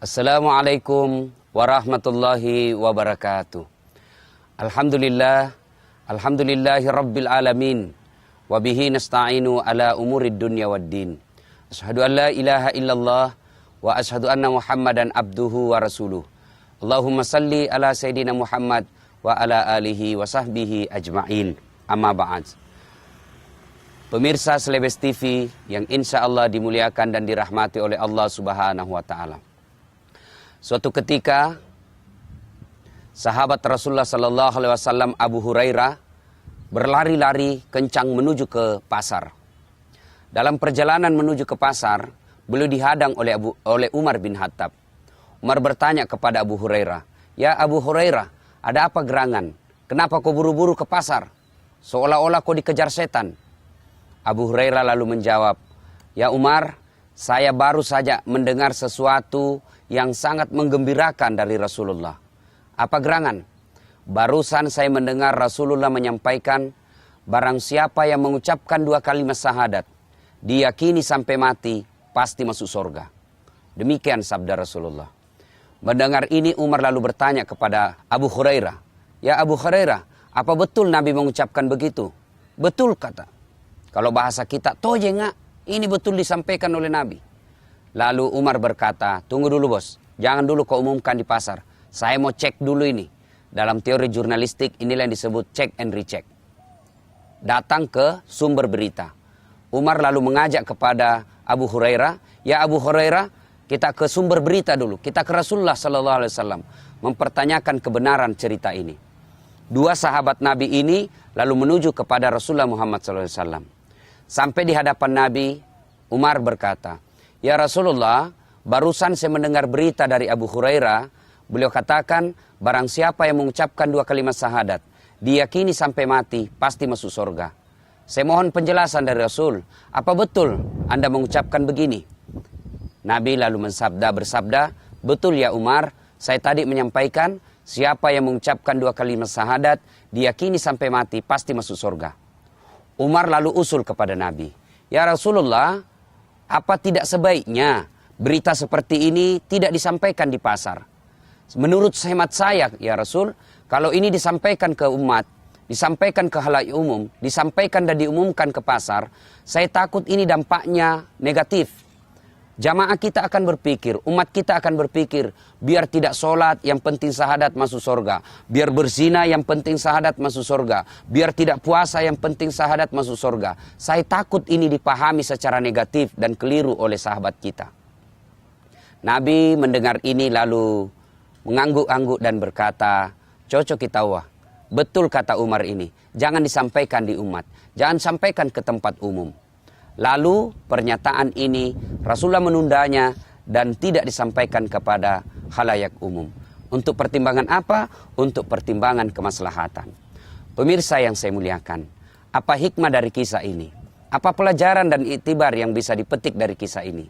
Assalamualaikum warahmatullahi wabarakatuh. Alhamdulillah, alhamdulillahi rabbil alamin. Wabihi nasta'inu ala umurid dunya waddin. Ashhadu an la ilaha illallah wa ashhadu anna Muhammadan abduhu wa rasuluh. Allahumma salli ala Sayyidina Muhammad wa ala alihi wa sahbihi ajma'in. Amma ba'd. Pemirsa Selebes TV yang insya Allah dimuliakan dan dirahmati oleh Allah Subhanahu wa Ta'ala. Suatu ketika sahabat Rasulullah Sallallahu Alaihi Wasallam Abu Hurairah berlari-lari kencang menuju ke pasar. Dalam perjalanan menuju ke pasar, beliau dihadang oleh Umar bin Khattab. Umar bertanya kepada Abu Hurairah, "Ya Abu Hurairah, ada apa gerangan? Kenapa kau buru-buru ke pasar? Seolah-olah kau dikejar setan." Abu Hurairah lalu menjawab, "Ya Umar, saya baru saja mendengar sesuatu yang sangat menggembirakan dari Rasulullah." "Apa gerangan?" "Barusan saya mendengar Rasulullah menyampaikan, barang siapa yang mengucapkan 2 kalimat syahadat, diyakini sampai mati, pasti masuk surga." Demikian sabda Rasulullah. Mendengar ini Umar lalu bertanya kepada Abu Hurairah, "Ya Abu Hurairah, apa betul Nabi mengucapkan begitu?" "Betul," kata. Kalau bahasa kita, "Toje nggak, ini betul disampaikan oleh Nabi." Lalu Umar berkata, "Tunggu dulu bos, jangan dulu kau umumkan di pasar. Saya mau cek dulu ini." Dalam teori jurnalistik inilah yang disebut check and recheck. Datang ke sumber berita. Umar lalu mengajak kepada Abu Hurairah, "Ya Abu Hurairah, kita ke sumber berita dulu. Kita ke Rasulullah Sallallahu Alaihi Wasallam mempertanyakan kebenaran cerita ini." 2 sahabat Nabi ini lalu menuju kepada Rasulullah Muhammad Sallallahu Alaihi Wasallam. Sampai di hadapan Nabi, Umar berkata, "Ya Rasulullah, barusan saya mendengar berita dari Abu Hurairah. Beliau katakan, barang siapa yang mengucapkan 2 kalimat syahadat, diyakini sampai mati, pasti masuk surga. Saya mohon penjelasan dari Rasul, apa betul Anda mengucapkan begini?" Nabi lalu bersabda, "Betul ya Umar, saya tadi menyampaikan, siapa yang mengucapkan 2 kalimat syahadat, diyakini sampai mati, pasti masuk surga." Umar lalu usul kepada Nabi, "Ya Rasulullah, apa tidak sebaiknya berita seperti ini tidak disampaikan di pasar? Menurut hemat saya, ya Rasul, kalau ini disampaikan ke umat, disampaikan ke khalayak umum, disampaikan dan diumumkan ke pasar, saya takut ini dampaknya negatif. Jamaah kita akan berpikir, umat kita akan berpikir, biar tidak sholat yang penting syahadat masuk surga. Biar berzina yang penting syahadat masuk surga. Biar tidak puasa yang penting syahadat masuk surga. Saya takut ini dipahami secara negatif dan keliru oleh sahabat kita." Nabi mendengar ini lalu mengangguk-angguk dan berkata, "Cocok kita wah. Betul kata Umar ini. Jangan disampaikan di umat. Jangan sampaikan ke tempat umum." Lalu pernyataan ini Rasulullah menundanya dan tidak disampaikan kepada khalayak umum. Untuk pertimbangan apa? Untuk pertimbangan kemaslahatan. Pemirsa yang saya muliakan, apa hikmah dari kisah ini? Apa pelajaran dan iktibar yang bisa dipetik dari kisah ini?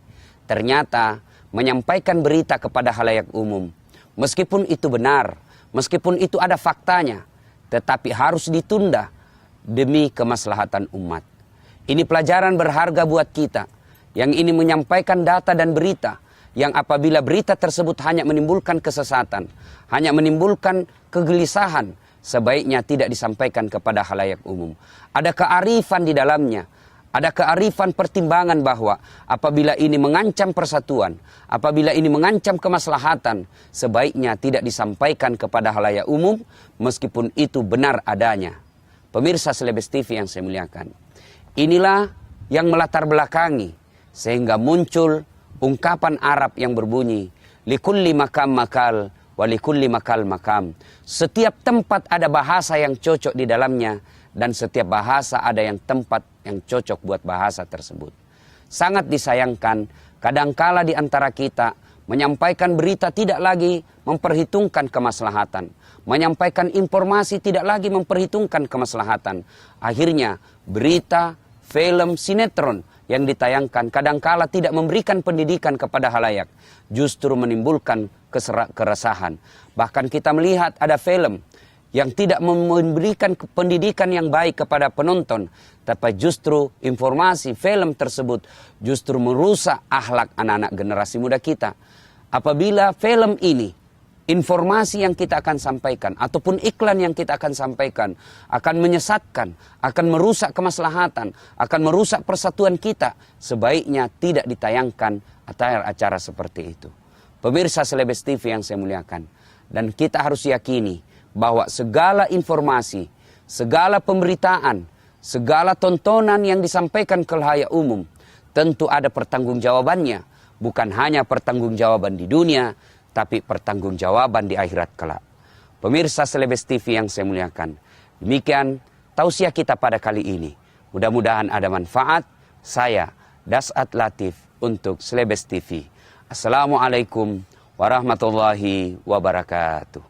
Ternyata menyampaikan berita kepada khalayak umum, meskipun itu benar, meskipun itu ada faktanya, tetapi harus ditunda demi kemaslahatan umat. Ini pelajaran berharga buat kita yang ini menyampaikan data dan berita yang apabila berita tersebut hanya menimbulkan kesesatan, hanya menimbulkan kegelisahan, sebaiknya tidak disampaikan kepada khalayak umum. Ada kearifan di dalamnya, ada kearifan pertimbangan bahwa apabila ini mengancam persatuan, apabila ini mengancam kemaslahatan, sebaiknya tidak disampaikan kepada khalayak umum meskipun itu benar adanya. Pemirsa Selebes TV yang saya muliakan, inilah yang melatar belakangi sehingga muncul ungkapan Arab yang berbunyi, "Likulli makam makal, wa likulli makal makam." Setiap tempat ada bahasa yang cocok di dalamnya dan setiap bahasa ada yang tempat yang cocok buat bahasa tersebut. Sangat disayangkan kadangkala di antara kita menyampaikan berita tidak lagi memperhitungkan kemaslahatan, menyampaikan informasi tidak lagi memperhitungkan kemaslahatan. Akhirnya berita, film, sinetron yang ditayangkan kadangkala tidak memberikan pendidikan kepada khalayak, justru menimbulkan keresahan. Bahkan kita melihat ada film yang tidak memberikan pendidikan yang baik kepada penonton, tapi justru informasi film tersebut justru merusak akhlak anak-anak generasi muda kita. apabila film ini, informasi yang kita akan sampaikan, ataupun iklan yang kita akan sampaikan, akan menyesatkan, akan merusak kemaslahatan, akan merusak persatuan kita, sebaiknya tidak ditayangkan acara-acara seperti itu. Pemirsa Selebes TV yang saya muliakan, dan kita harus yakini bahwa segala informasi, segala pemberitaan, segala tontonan yang disampaikan ke khalayak umum, tentu ada pertanggungjawabannya. Bukan hanya pertanggungjawaban di dunia, tapi pertanggungjawaban di akhirat kelak. Pemirsa Selebes TV yang saya muliakan, demikian tausiah kita pada kali ini. Mudah-mudahan ada manfaat. Saya Das'at Latif untuk Selebes TV. Assalamualaikum warahmatullahi wabarakatuh.